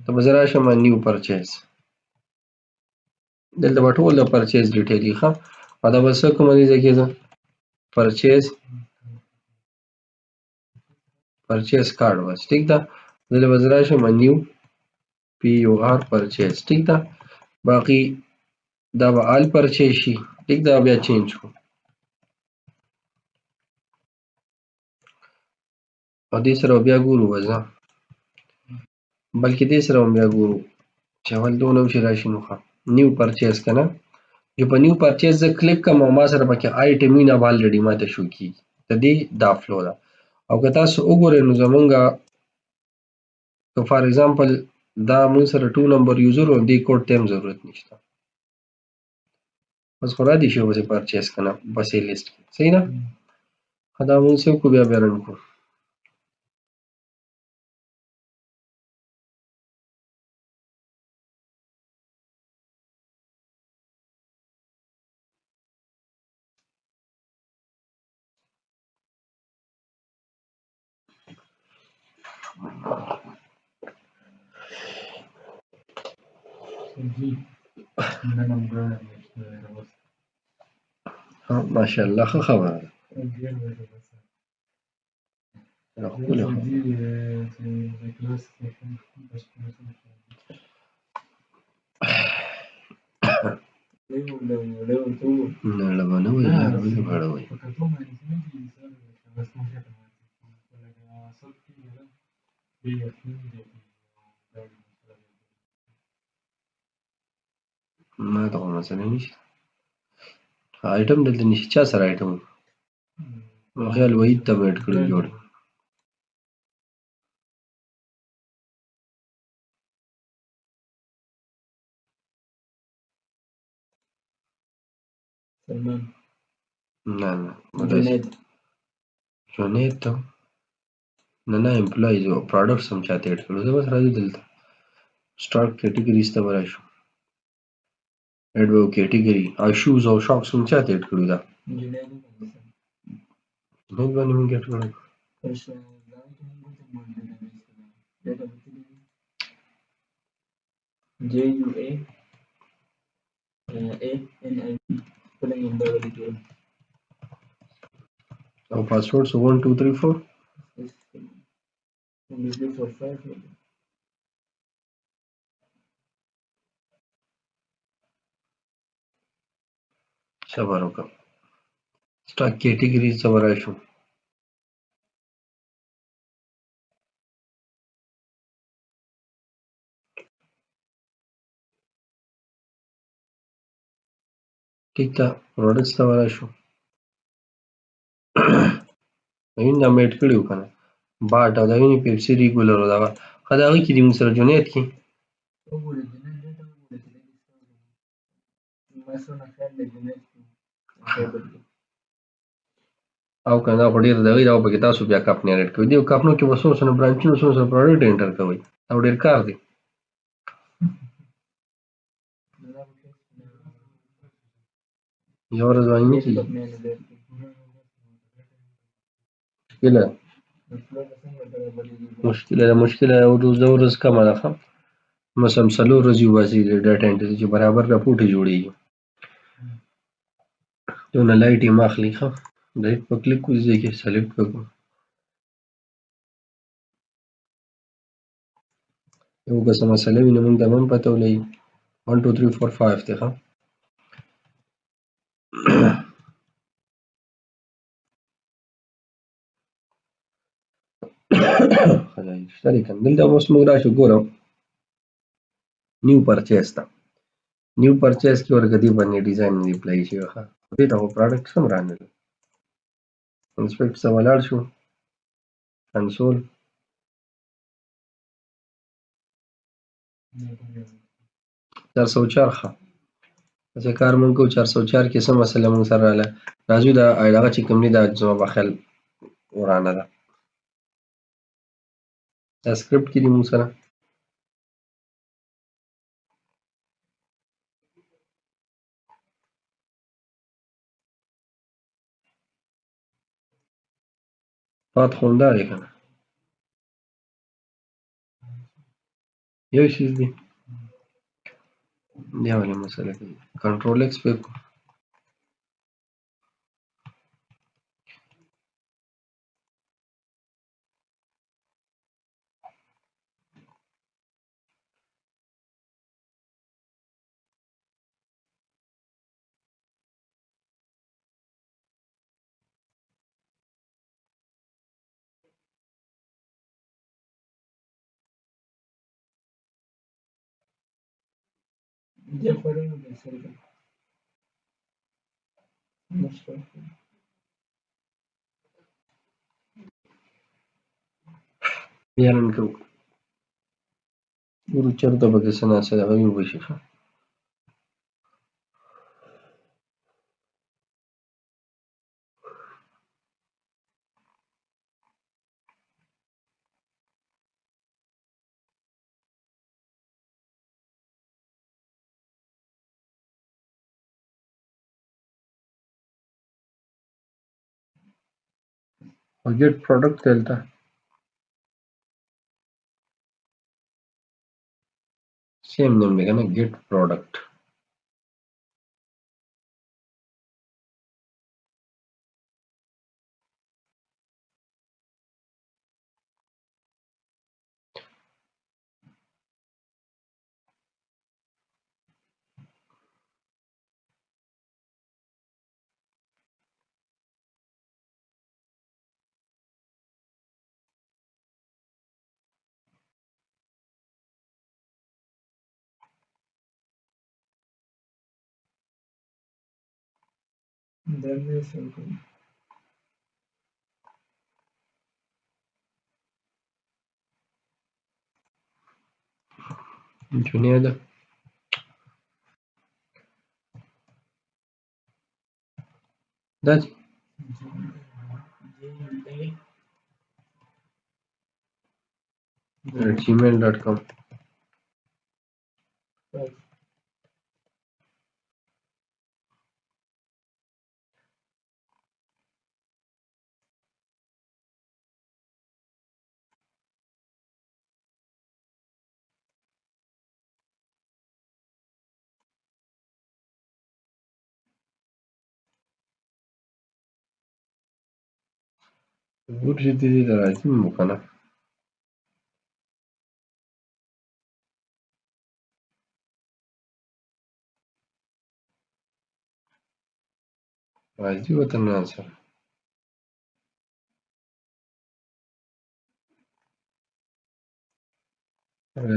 A: ته به زه راشم نیو پرچیز دلته به ټول د پرچیز ډیټیل وي ښه او دا به څه کومه دې ځای کې زه پرچیز کارډ بس ټیک ده دلته به زه راشم نیو پی یو آر پرچیز ټیک ده باقي دا به آل پرچیز شي ټیک ده بیا چینج کړو او دې سره بیا ګورو به زه بلکې دې سره هم بیا ګورو چې اول دونه وشي راشي نو ښه نیو پرچیز که نه چې په نیو پرچیز زه کلیک کوم او ما سره پکې آیټمونه به الریډي ماته شو کېږي د دې دا فلو ده او که تاسو وګورئ نو زمونږه که فار ایگزامپل دا موږ سره 2 نمبر یوزر و دې کوډ ته هم ضرورت نشته بس خو را دي شي بسې پرچیز که نه بسې لیست کې صحیح ده دا موږ څه وکړو بیا رن کړو ماشاءالله ښه خبره ده ښکلې خبره نړه به نه وي یاره ولې به اړوئ ما ته خو مسئله نشته آیټم دلته نشي چا سره آیټم خیال وحید ته به اډ کړو جوړ نه جنید ته نه امپلایز او پروډکټس هم چاته اډ کړو زه بس راځو دلته سٹاک کیټګریز ته به راشو اډ به کیټګري او شوز او شاکس هم چاته اډ کړو دا جنید باندې مونږ اډ کړو او پاسورډ سو 1 2 3 4 صبر وکړه سٹاک کیټګریز ته به راشو ټیک ده پروډکټس ته به راشو وین دا مې اډ کړي وو که نه باټ او دا ویني پیپسي ریګولر او دغه ښه د هغې کې دي موږ سره جنید کې او که دا خو ډېر دغه دا پکې تاسو بیا کمپنۍ ایډ کوئ. دې کمپنیو کې به څو څونه برانچونه څو څونه پروډکټ انټر کوئ او ډېر کار دی. یوه ورځ باندې نه کېږي. مشکله ورځ کمه ده ښه. مثلا 4 ورځې وباسي د ډاټا انټري چې برابر راپورټ یې جوړېږي. دونه لایټ یې مه اخلئ ښه. لایټ په کلیک کوئ ځای کې سلیکټ وکړو. یو که څه مسله وي نو موږ ته به هم پته ولګي. 1 2 3 4 5 دی ښه. خدای شته دی که نه. دلته اوس موږ راشو ګورو نیو پرچیز ته. نیو پرچیز کې ورکه دې باندې ډیزاین اپلای شوی ښه. دې ته خو پروډکټس هم رانغلل. انسپیکټ ته ولاړ شو. کنسول 404 ښه. څه کار مونږ کوو 404 کې څه مسله مونږ سره راغله. راځو دا هغه چې کوم دی دا زما په خیال ورانه ده. دا سکرپټ کې دي مونږ سره. پات خو همدا دی که نه. یو شیز دی. بیا ولې مسله کوي. کنټرول ایکس پې کړو. بیا رن کوو. ګورو چېرته پکې څه ناڅه دغه وي وشي ښه. او ګیټ پروډکټ دلته سیم نیم دی که نه. ګیټ پروډکټ جونیا ده. دا gmail.com ګورې دې ته راځي مو که نه. راځي وطن سره.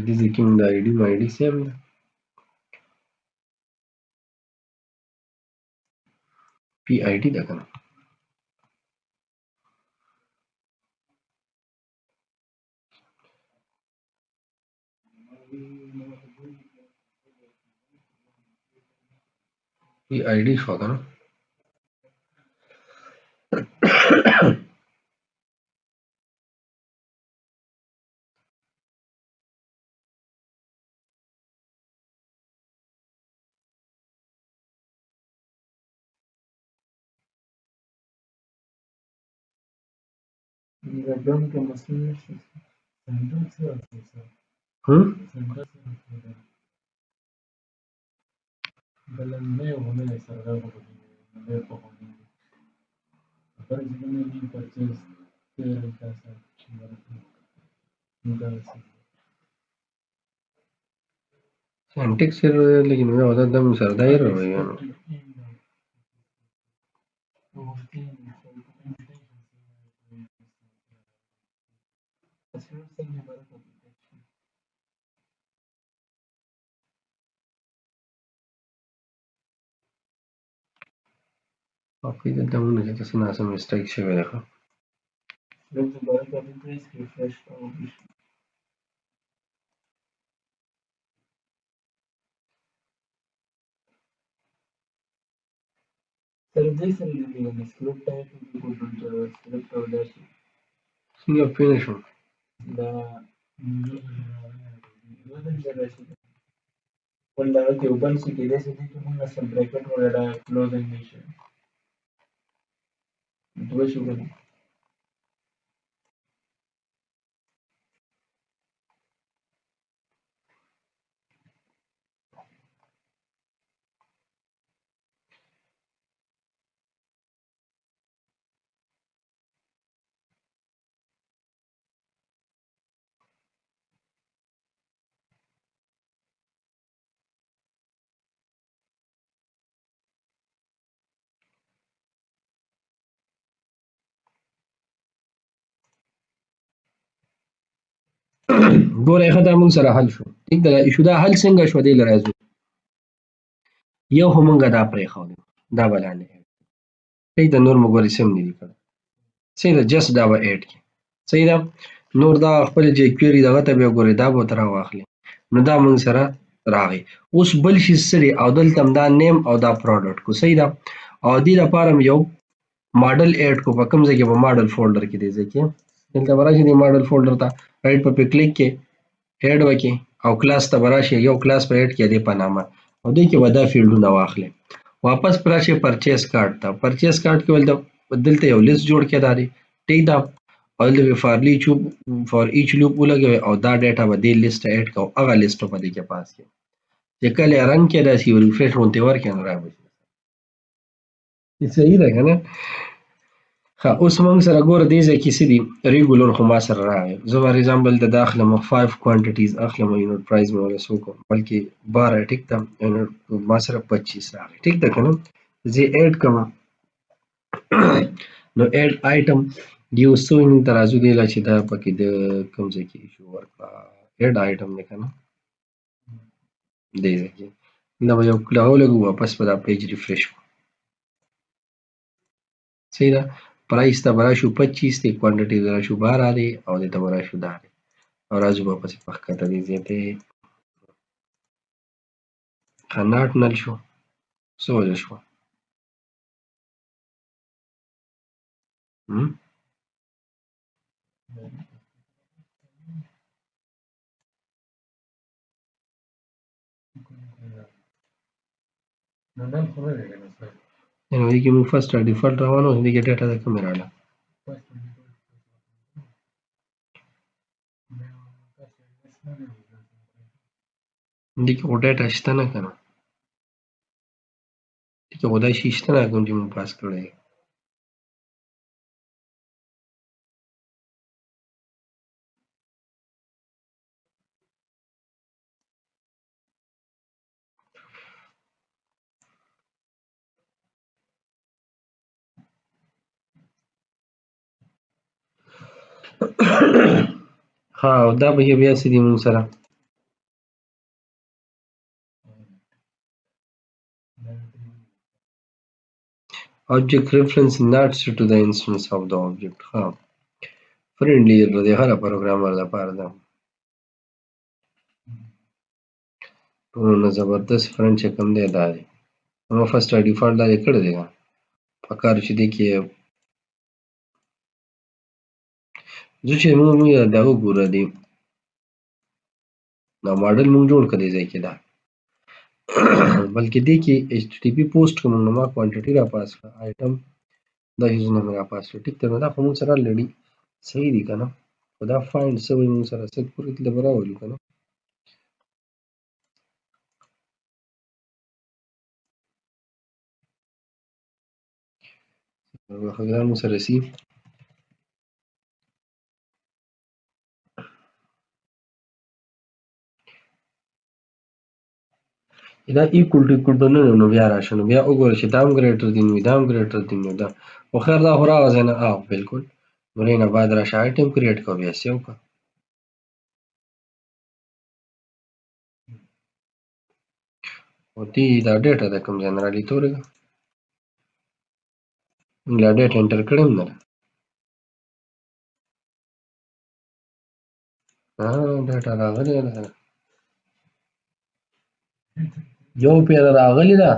A: دې ځای کې مونږ د آی ډي مای ډي سیم ده. پی آی ډي ده که نه. پی آی ډي شوه که نه. هم सेंटेक्स लेकिन मैं होता दम सरदार हो गया आपकी दम मुझे तो सुना सम मिस्टेक से देखा ये फिनिश हो ګوره ښه دا موږ سره حل شو ټیک ده ایشو دا حل څنګه شو دې له راځو یو خو موږ دا پرېښودو دا به لاندې ټیک ده نور موږ ولې سم نه دي کړی صحیح ده جست دا به ایډ کړي صحیح ده نور دا خپل جې کویري دغه ته بیا ګورې دا به ورته راواخلې نو دا موږ سره راغی اوس بل شي څه دی او دلته هم دا نیم او دا پروډکټ کو صحیح ده او دې لپاره هم یو ماډل ایډ کو په کوم ځای کې به ماډل فولډر کې دی ځای کې دلته به راشي دې ماډل فولډر ته رایټ په کلیک کې ایډ وکړي او کلاس ته به راشي یو کلاس به ایډ کړي دې په نامه او دې کې به دا فیلډونه واخلي واپس پر راشي پرچیز کارت ته پرچیز کارت کې ول دلته یو لیست جوړ کړي دا دی ټیک ده او دلته فار ایچ لوپ ولګوي او دا ډیټا به دې لیست ته ایډ کوو هغه لیست په دې کې پاس کړي چې کله رن کې داسې یو ریفریش غونډې ورکړي نو راوځي صحیح ده که نه ښه اوس موږ سره ګوره دې ځای کې څه دي ریګولر خو ما سره راغی زه فار ایگزامپل د اخلم 5 کوانټیټیز اخلم یونټ پرایس مې ولا څوک بلکې 12 ټیک ده ما سره 25 راغی ټیک ده که نه زه ایډ کوم نو ایډ آیټم یو څو ته راځو دی چې دا پکې د کوم ځای کې ایشو ورکړه ایډ آیټم دی که نه دې ځای کې دا به یو راولګو واپس به دا پیج ریفریش کړو صحیح ده پرایس ته به راشو 25 دی کوانټیټي ته راشو 12 دی او دې ته به راشو دا دی او راځو به پسې په ښکته دې ځای ته ښه ناټ نل شو څه وجه شوه یعنې دې کې موږ فرسټ ډیفالټ روانو دې کې ډیټا د کومې راغله دې کې خو ډیټا شته نه که نه دې کې خو دا شي شته نه کوم چې موږ پاس کړی ها او دا به بیا څه دي موږ سره object reference not set to the instance of the object ها فرندلی د هر پروګرامر لپاره ده ټولونه زبردست فرند چې کوم دی دا دی نو فرسټ ډیفالټ دا کړی دی پکار چې دی کې زه چې موږ دا وګوره دی دا ماډل موږ جوړ کړی ځای کې دا بلکې دی کې ایچ ټي ټي پی پوسټ کوم نو ما کوانټیټي را پاس کړه آیټم دا یوزنه مې را پاس کړه ټیک ته نو دا خو موږ سره لړی صحیح دي که نه؟ خو دا فایند سوی موږ سره څه پورې دلته به راولو که نه. دا موږ سره سي دا ایکول ټو ایکول ټو نه دی نو بیا راشه نو بیا وګوره چې دا هم ګریټر دین وي دا هم ګریټر دین وي دا خو خیر دا خو راغځی نه بالکل نو دې نه بعد راشه آیټم کریټ کوه بیا سیو کړه او دې دا ډیټا د کوم ځای نه رالیته ورګه موږ لا ډیټا انټر کړې هم نه ده ډیټا راغلې ده یو پیره راغلې ده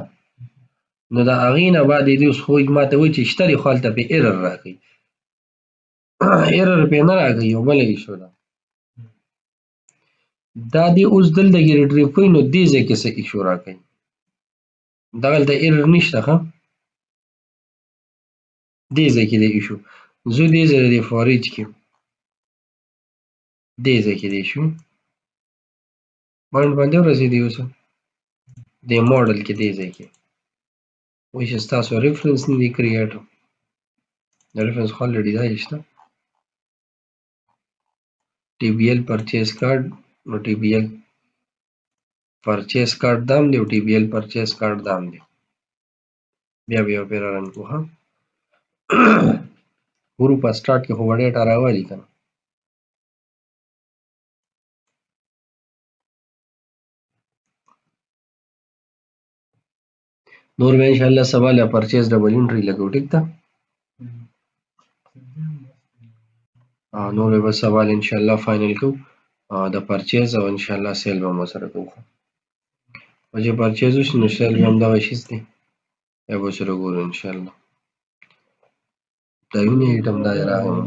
A: نو د هغې نه بعد دې اوس خو ماته وایي چې شته دي خو هلته پې ایرر راکوي ایرر پې نه راکوي یو بله ایشو ده دا دې اوس دلته کې ریټریو کوي نو دې ځای کې څه ایشو راکوي دغلته ایرر نشته ښه دې ځای کې دی ایشو زه دې ځای د فارج کې دې ځای کې دی ایشو پوینټ باندې ورسېدی اوس دې موډل کې دې ځای کې وایي چې ستاسو ریفرنس نه دی کریټ د ریفرنس خو الریډي ځای شته ټي بي ایل پرچیز کارت نو ټي بي ایل پرچیز کارت دام دی او ټي بي ایل پرچیز کارت دام دی بیا بیا پیرا رن کو ها ورو په سٹارټ کې خو ډیټا راوالي کنه نور به ان شاء الله سبا له پرچیز ډبل انټری لګو ټیک ده نور به سبا ان شاء الله فائنل کو د پرچیز او ان شاء الله سیل به مو سره کوو او چې پرچیز وشي نو سیل به هم دغه شي دی یا به سره ګورو ان شاء الله دا ویني ایټم دا راغلی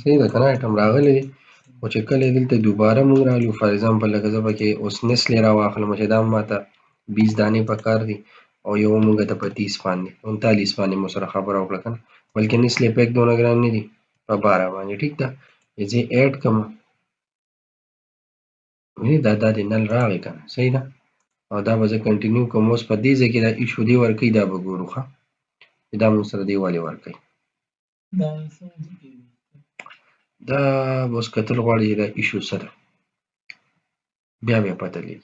A: صحیح ده کنه ایټم راغلی دی او چې کله دلته دوباره موږ رالو فار ایگزامپل لکه زه پکې اوس نسلې راواخلم چې دا ماته 20 دانې پکار دي او یو موږ ته په 30 باندې 39 باندې مو سره خبره وکړه کنه بلکې نسلې پیک دونه ګران نه دي په 12 باندې ټیک ده زه ایډ کوم ویني دا د نل راغی کنه صحیح ده او دا به زه کنټینیو کوم اوس په دې ځای کې دا ایشو دی ورکوي دا به ګورو ښه دا موږ سره دی والي ورکوي دا به اوس کتل غواړي چې دا ایشو څه ده بیا بیا پته لګي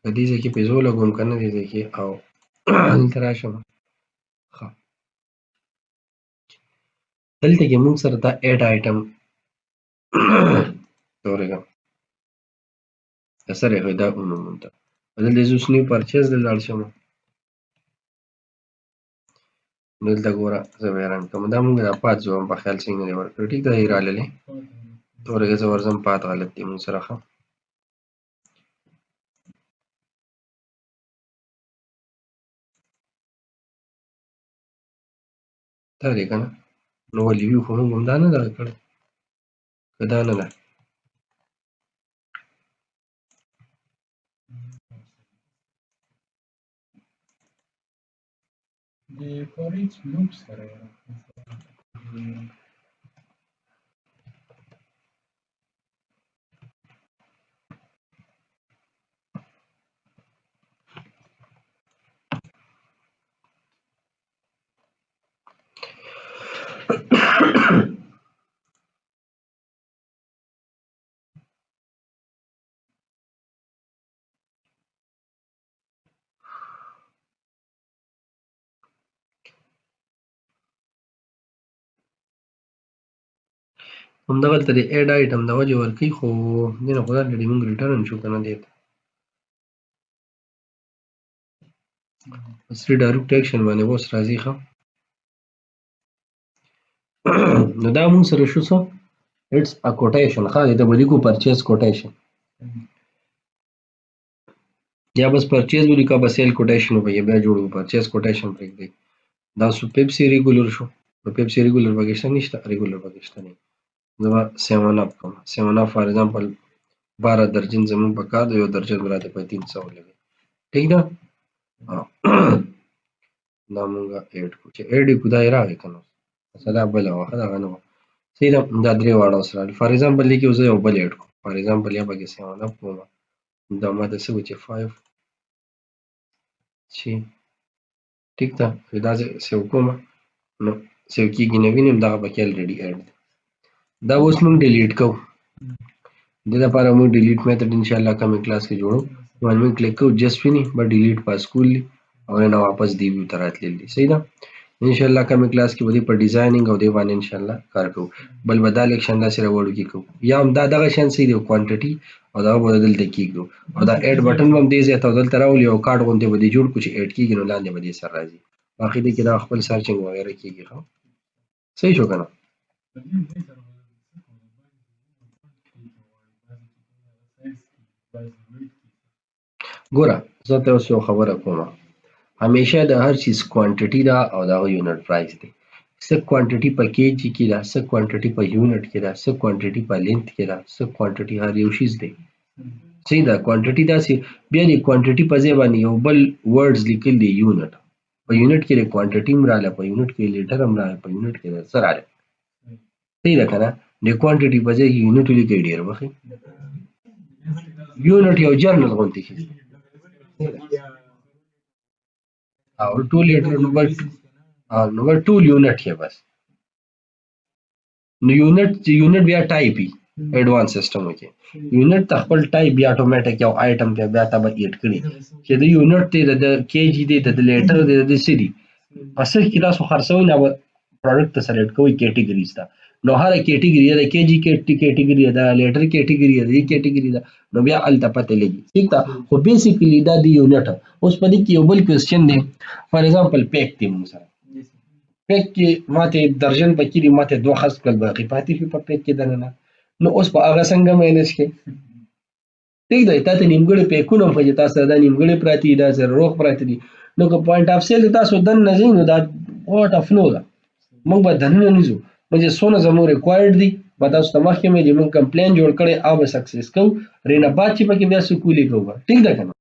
A: په دې ځای کې پیزو لګوم که نه دې ځای کې او دلته راشم ښه دلته کې موږ سره دا ایډ آیټم ورګه سره یې دا ونوموم ته دلته زه اوس نیو پرچیز دلته لاړ شم دلته ګوره زه به یې رن کوم دا موږ دا پات زوم په خیال څنګه دی ورکړی ټیک ده یې راللی ورګه زه ورځم پات غلط دی موږ سره ښه دا دی که نه نو ولې وي خو موږ هم دا نه دغه کړی که دا نه ده همدغلته د ایډ آیټم د وجې ورکوي خو دې نه خو الریډي موږ ریټرن شو که نه دې ته سری ډایرکټ ایکشن باندې اوس راځي ښه نو دا موږ سره شو څه اټس ا کوټیشن ښه دې ته به لیکو پرچیز کوټیشن یا بس پرچیز ولیکه بس سیل کوټیشن وبهیې بیا جوړو پرچیز کوټیشن پرېږدئ دا سو پیپسي ریګولر شو نو پیپسي ریګولر پکې شته نشته ریګولر پکې شته نه زه به 7 اپ کوم 7 اپ فار ایگزامپل 12 درجن زموږ پکار دی یو درجن راته په 300 ولګي ټیک ده دا مونږه اډ کو چې اډ کو دا یې راغی کنه مثلا بل واخه دا غنو صحیح ده دا درې واړه سره فار ایگزامپل لیکي زه یو بل اډ کو فار ایگزامپل یا به کې سیونه کوم دا ماته څه چې 5 چې ټیک ده دا سیو کوم نو سیو کیږي نه وینم دا به کې الریډي اډ دا اوس موږ ډیلیټ کوو د لپاره موږ ډیلیټ میتھډ ان شاء الله کومه کلاس کې جوړو باندې موږ کلیک کوو جسٹ فینی به ډیلیټ پاس کولی او نه واپس دی ویو ته راتللی صحیح ده ان شاء الله کومه کلاس کې ودی په ډیزاینینګ او دی باندې ان شاء الله کار کوو بل بدل اکشن دا سره وړو کې کوو یا هم دا دغه شان سي دی کوانټیټي او دا بدل د کیږي او دا اډ بٹن هم دی زه ته بدل تراول یو کارت غونډه ودی جوړ کو چې اډ کیږي نو لاندې ودی سره راځي باقي دې کې دا خپل سرچینګ وغیرہ کیږي خو صحیح شو کنه ګوره زه ته اوس یو خبره کوم همیشه د هر چیز کوانټیټي دا او دا یونټ پرایس دی څه کوانټیټي په کېجی کې دا څه کوانټیټي په یونټ کې دا څه کوانټیټي په لینث کې دا څه کوانټیټي هر یو شیز دی صحیح ده کوانټیټي داسې بیا د کوانټیټي په ځای باندې یو بل ورډز لیکل دی یونټ په یونټ کې د کوانټیټي هم رااله په یونټ کې لیټر هم رااله په یونټ کې څه رااله صحیح ده کنه د کوانټیټي په ځای کې یونټ لیکي ډیر وخت یونټ یو جرنل غونډه کې او ټول لیټر نمبر ټول یونټ کې بس نو یونټ بیا ټایپ ایڈوانس سیستم کې یونټ ته خپل ټایپ بیا اتوماتیک یو آیټم ته بیا ته به ایډ کړي چې د یونټ ته د کېجی دی د لیټر دی د سری اصل کې تاسو خرڅوي نه پروډکټ سره ایډ کوي کیټګریز ته نو هر کیټګری د کېجی کیټګری دا لیټر کیټګری دی کیټګری دا نو بیا الته پته لګي ٹھیک ده خو بیسیکلی دا دی یونټ اوس په دې کې یو بل کوېسچن دی فار ایگزامپل پیک دی موږ سره پیک کې ماته درجن پکې دی ماته دوه خاص کول باقي پاتې شي په پیک کې دننه نو اوس په هغه څنګه مینج کې ٹھیک ده تاسو نیمګړی پیکونه په تاسو دا نیمګړی پراتی دا سره روغ پراتی دي نو که پوینټ اف سیل تاسو دن نه زینو دا واټ اف نو دا موږ به دننه نيزو مجھے سونه زمو ریکوایرډ دي په تاسو ته مخکې مې موږ کمپلین جوړ کړي او به سکسس کوو رینه بعد چې پکې بیا سکولې کوو ٹھیک ده کنه